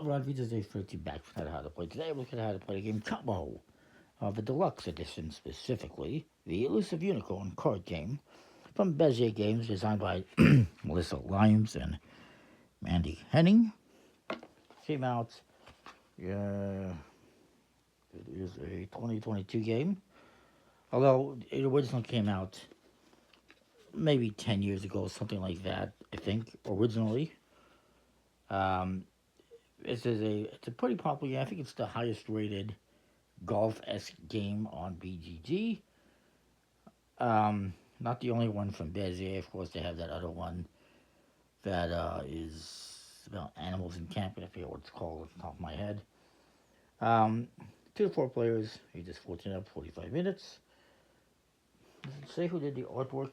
Ron Vita's Day 30 back from how to play. Today we're looking at how to play the game CABO, the Deluxe Edition specifically, the elusive unicorn card game from Bezier Games, designed by Melissa Lyons and Mandy Henning. Came out, it is a 2022 game, although it originally came out maybe 10 years ago, something like that, I think, originally. Um, it's a pretty popular game. I think it's the highest rated golf-esque game on BGG. Not the only one from Bezier. Of course, they have that other one that is about animals in camp. I forget what it's called off the top of my head. Um, 2 to 4 players, ages 14 up, 45 minutes. Does it say who did the artwork?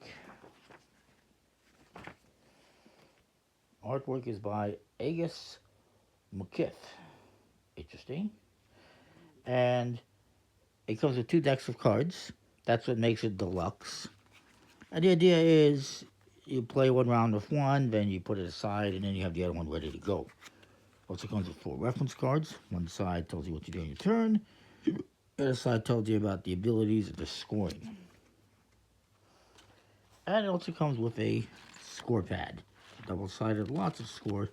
Artwork is by Agus McKiff. Interesting. And it comes with 2 decks of cards. That's what makes it deluxe. And the idea is you play 1 round of one, then you put it aside, and then you have the other one ready to go. Also comes with 4 reference cards. One side tells you what to do on your turn. The other side tells you about the abilities and the scoring. And it also comes with a score pad. Double-sided, lots of score.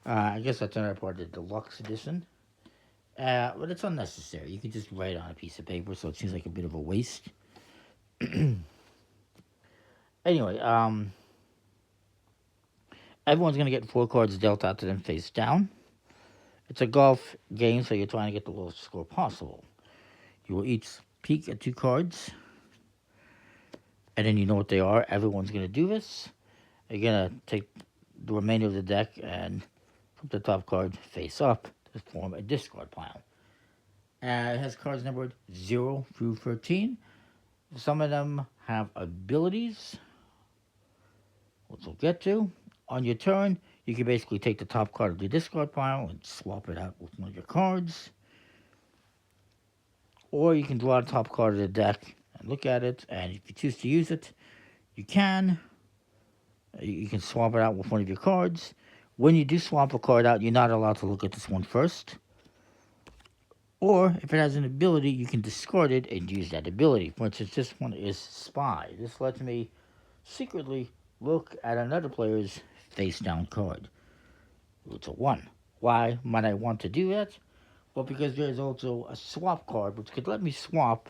I guess that's another part of the deluxe edition. But it's unnecessary. You can just write on a piece of paper, so it seems like a bit of a waste. Anyway, everyone's going to get 4 cards dealt out to them face down. It's a golf game, so you're trying to get the lowest score possible. You will each peek at 2 cards, and then you know what they are. Everyone's going to do this. You're going to take the remainder of the deck and put the top card face up to form a discard pile. It has cards numbered 0 through 13. Some of them have abilities, which we'll get to. On your turn, you can basically take the top card of the discard pile and swap it out with one of your cards. Or you can draw the top card of the deck and look at it, and if you choose to use it, you can. You can swap it out with one of your cards. When you do swap a card out, you're not allowed to look at this one first. Or, if it has an ability, you can discard it and use that ability. For instance, this one is Spy. This lets me secretly look at another player's face-down card. It's a 1. Why might I want to do that? Well, because there's also a swap card, which could let me swap,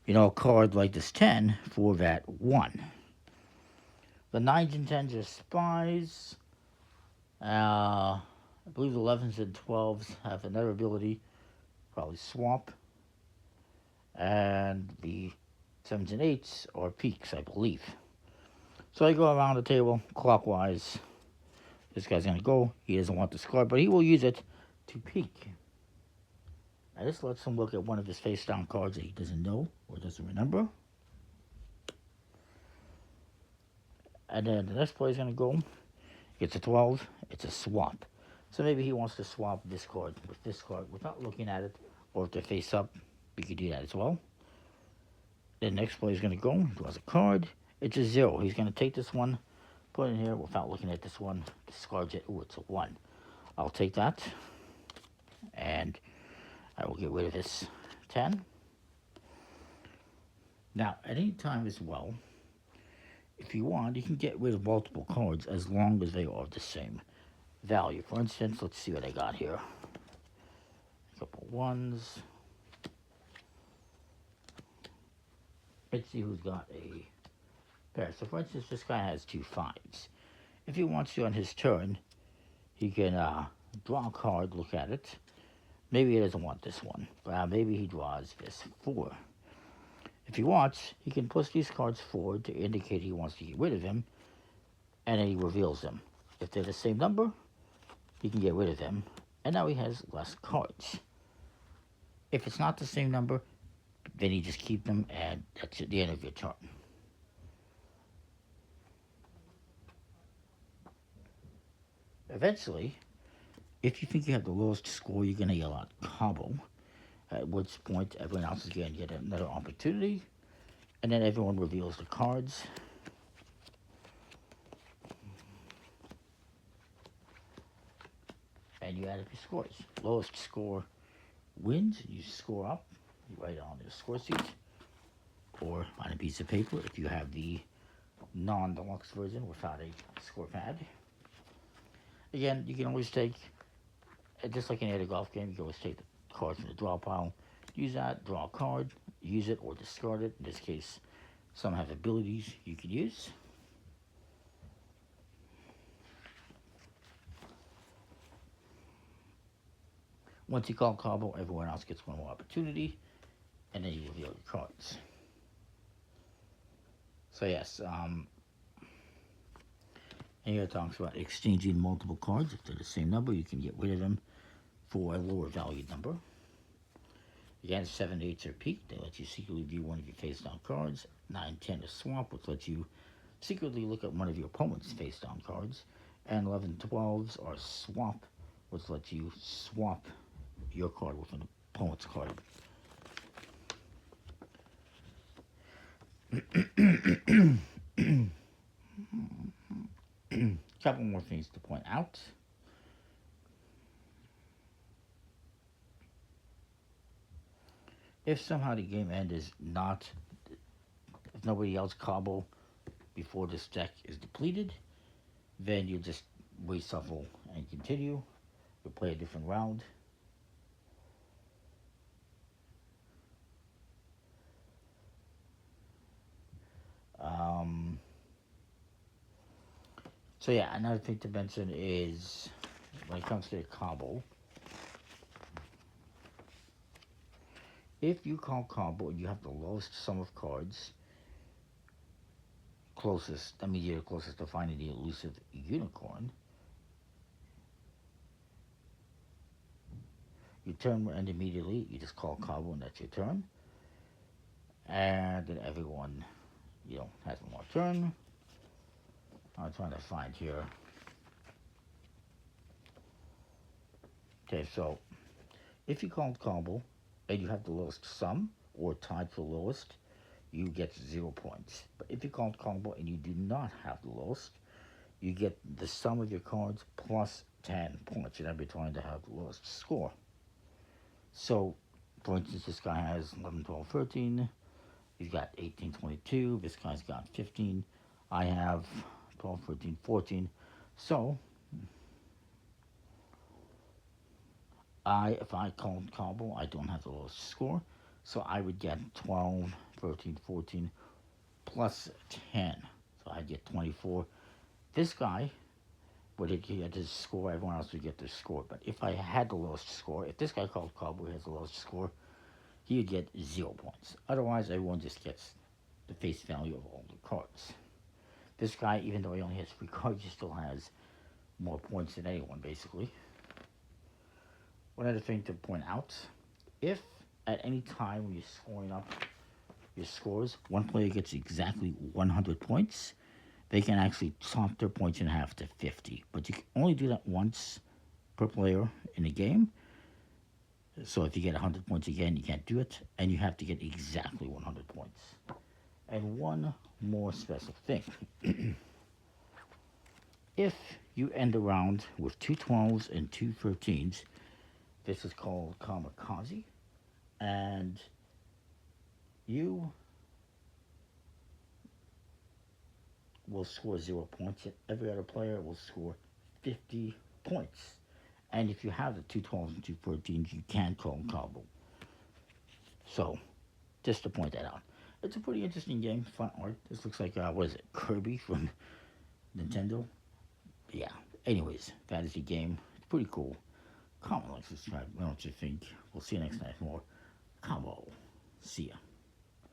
a card like this 10 for that 1. The 9s and 10s are Spies. I believe the 11s and 12s have another ability, probably swap. And the 7s and 8s are peaks, I believe. So I go around the table clockwise. This guy's going to go. He doesn't want this card, but he will use it to peek. Now this lets him look at one of his face-down cards that he doesn't know or doesn't remember. And then the next player is going to go. It's a 12. It's a swap. So maybe he wants to swap this card with this card without looking at it. Or if they're face up, we could do that as well. The next player is going to go. He draws a card. It's a 0. He's going to take this one, put it in here without looking at this one, discards it. Ooh, it's a 1. I'll take that. And I will get rid of this 10. Now, at any time as well, if you want, you can get rid of multiple cards as long as they are the same value. For instance, let's see what I got here. A couple 1s. Let's see who's got a pair. So, for instance, this guy has 2 5s. If he wants to on his turn, he can draw a card, look at it. Maybe he doesn't want this one. Maybe he draws this 4. If he wants, he can push these cards forward to indicate he wants to get rid of them, and then he reveals them. If they're the same number, he can get rid of them, and now he has less cards. If it's not the same number, then you just keep them, and that's at the end of your turn. Eventually, if you think you have the lowest score, you're going to yell out CABO, at which point everyone else is going to get another opportunity, and then everyone reveals the cards. And you add up your scores. Lowest score wins. You score up. You write it on your score sheet or on a piece of paper if you have the non-deluxe version without a score pad. Again, you can always take, just like any other golf game, you can always take the cards from the draw pile, use that, draw a card, use it or discard it. In this case, some have abilities you can use. Once you call CABO, everyone else gets one more opportunity, and then you reveal your cards. So yes, and here it talks about exchanging multiple cards. If they're the same number, you can get rid of them for a lower valued number. Again, 7 8s are peak. They let you secretly view one of your face-down cards. 9 10 is swap, which lets you secretly look at one of your opponent's face-down cards. And 11 12s are swap, which lets you swap your card with an opponent's card. Couple more things to point out. If somehow the game end is not, if nobody else CABO before this deck is depleted, then you just reshuffle and continue. You'll play a different round. So yeah, another thing to mention is when it comes to CABO, if you call CABO and you have the lowest sum of cards, closest, that means you're closest to finding the elusive unicorn, your turn will end immediately. You just call CABO and that's your turn. And then everyone, has one more turn. I'm trying to find here. Okay, so if you call CABO and you have the lowest sum or tied for lowest, you get 0 points. But if you call CABO and you do not have the lowest, you get the sum of your cards plus 10 points. You're never trying to have the lowest score. So, for instance, this guy has 11, 12, 13. He's got 18, 22. This guy's got 15. I have 12, 13, 14. So, if I call CABO, I don't have the lowest score. So I would get 12, 13, 14 plus 10. So I get 24. This guy would get his score. Everyone else would get their score. But if I had the lowest score, if this guy called CABO has the lowest score, he would get 0 points. Otherwise, everyone just gets the face value of all the cards. This guy, even though he only has 3 cards, he still has more points than anyone, basically. One other thing to point out, if at any time when you're scoring up your scores, one player gets exactly 100 points, they can actually chop their points in half to 50. But you can only do that once per player in a game. So if you get 100 points again, you can't do it. And you have to get exactly 100 points. And one more special thing. If you end a round with 2 12s and 2 13s, this is called kamikaze. And you will score 0 points, and every other player will score 50 points. And if you have the 2 12s and 2 13s, you can call CABO. So, just to point that out. It's a pretty interesting game, fun art. This looks like, what is it, Kirby from Nintendo? Yeah, anyways, that is the game. It's pretty cool. Comment, like, subscribe. What don't you think? We'll see you next time for more CABO. See ya.